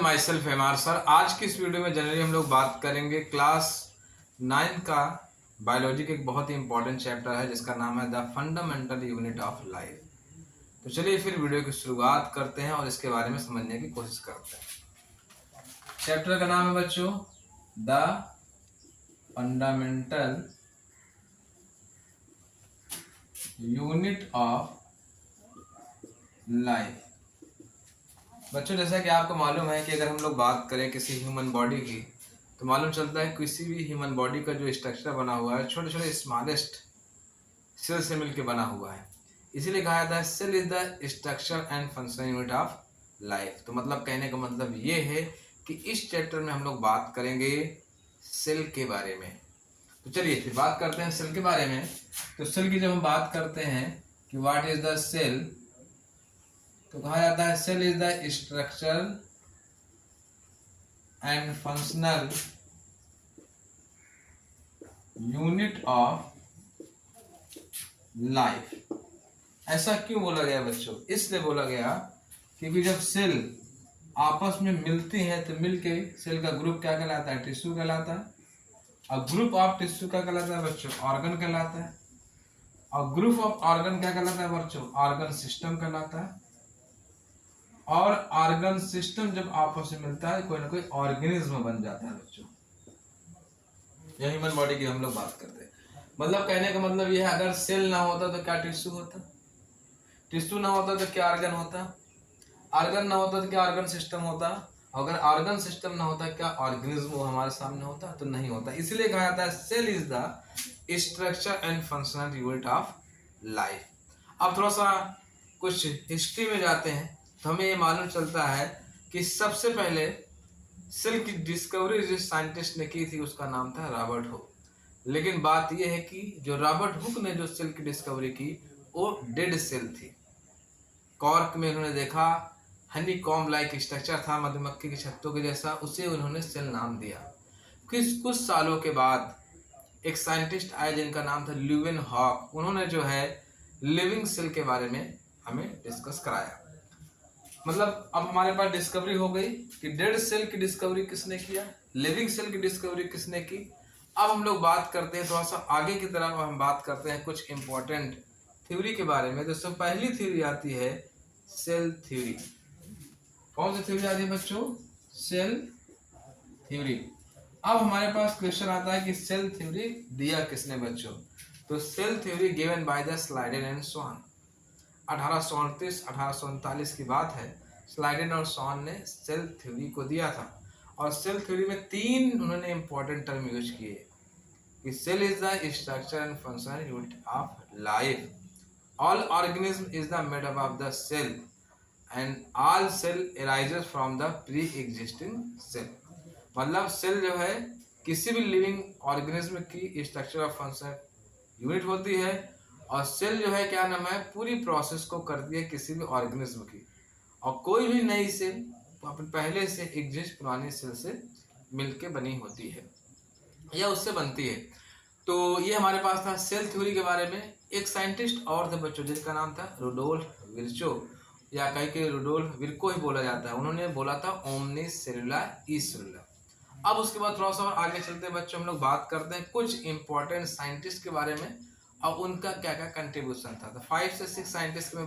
My self M R sir. आज की इस वीडियो में जनरली हम लोग बात करेंगे क्लास 9 का बायोलॉजी का एक बहुत ही इंपॉर्टेंट चैप्टर है जिसका नाम है the fundamental unit of life. तो चलिए फिर वीडियो की शुरुआत करते हैं और इसके बारे में समझने की कोशिश करते हैं। चैप्टर का नाम है बच्चों the fundamental unit of life. बच्चों जैसा कि आपको मालूम है कि अगर हम लोग बात करें किसी ह्यूमन बॉडी की तो मालूम चलता है किसी भी ह्यूमन बॉडी का जो स्ट्रक्चर बना हुआ है छोटे छोटे स्मॉलेस्ट सेल से मिलकर बना हुआ है। इसीलिए कहा जाता है cell is the structure and function unit of life. तो मतलब कहने का मतलब ये है कि इस चैप्टर में हम लोग बात करेंगे सेल के बारे में। तो चलिए फिर बात करते हैं सेल के बारे में। तो सेल की जब हम बात करते हैं कि व्हाट इज द सेल, तो कहा जाता है cell is the structure and functional unit of life. ऐसा क्यों बोला गया बच्चों? इसलिए बोला गया क्योंकि जब सेल आपस में मिलती हैं तो मिलके सेल का ग्रुप क्या कहलाता है? टिश्यू कहलाता है। और ग्रुप ऑफ टिश्यू क्या कहलाता है बच्चों? ऑर्गन कहलाता है। और ग्रुप ऑफ ऑर्गन क्या कहलाता है बच्चों? ऑर्गन सिस्टम कहलाता है। और ऑर्गन सिस्टम जब आपस में मिलता है कोई ना कोई ऑर्गेनिज्म बन जाता है बच्चों। यह ह्यूमन बॉडी की हम लोग बात करते हैं। मतलब कहने का मतलब यह है अगर सेल ना होता तो क्या टिश्यू होता? टिश्यू ना होता तो क्या ऑर्गन होता? ऑर्गन ना होता तो क्या ऑर्गन सिस्टम होता? अगर ऑर्गन सिस्टम ना होता क्या ऑर्गेनिज्म हमारे सामने होता? तो नहीं होता। इसलिए कहा जाता है cell is the structure and functional unit of life. अब थोड़ा सा कुछ हिस्ट्री में जाते हैं तो हमें ये मालूम चलता है कि सबसे पहले सेल की डिस्कवरी जिस साइंटिस्ट ने की थी उसका नाम था रॉबर्ट हुक। लेकिन बात यह है कि जो रॉबर्ट हुक ने जो सेल की डिस्कवरी की वो डेड सेल थी। कॉर्क में उन्होंने देखा हनी कॉम्ब लाइक स्ट्रक्चर था, मधुमक्खी के छत्तों के जैसा, उसे उन्होंने सेल नाम दिया। कुछ सालों के बाद एक साइंटिस्ट आए जिनका नाम था ल्यूवेन हॉक। उन्होंने जो है लिविंग सेल के बारे में हमें डिस्कस कराया। मतलब अब हमारे पास डिस्कवरी हो गई कि डेड सेल की डिस्कवरी किसने किया, लिविंग सेल की डिस्कवरी किसने की। अब हम लोग बात करते हैं थोड़ा सा आगे की तरफ, हम बात करते हैं कुछ इंपॉर्टेंट थ्योरी के बारे में। दोस्तों पहली थ्योरी आती है सेल थ्योरी। कौन सी थ्योरी आती है बच्चों? Cell theory. अब हमारे पास क्वेश्चन आता है कि सेल थ्योरी दिया किसने बच्चों? तो cell theory given by the Schleiden and Schwann. 1838-1839 की बात है। स्लाइडेन और स्वान ने सेल थ्योरी को दिया था। और सेल थ्योरी में तीन उन्होंने इंपॉर्टेंट टर्म यूज किए कि cell is the structure and functional unit of life, all organism is the made up of the cell and all cell arises from the pre existing cell. मतलब cell जो है किसी भी living organism की structure और functional unit होती है। और सेल जो है क्या नाम है पूरी प्रोसेस को करती है किसी भी ऑर्गेनिज्म की। और कोई भी नई सेल अपने पहले से एग्जिस्ट पुरानी सेल से मिलके बनी होती है या उससे बनती है। तो ये हमारे पास था सेल थ्योरी के बारे में। एक साइंटिस्ट और थे बच्चों जिनका नाम था रुडोल्फ विर्चो, या कहीं के रुडोल्फ विर्को ही बोला जाता है। उन्होंने बोला था ओमनी सेलुला ई सेलुला। अब उसके बाद थोड़ा सा और आगे चलते हैं बच्चों, हम लोग बात करते हैं कुछ इंपॉर्टेंट साइंटिस्ट के बारे में और उनका क्या क्या कंट्रीब्यूशन था। तो 5 से 6 साइंटिस्ट में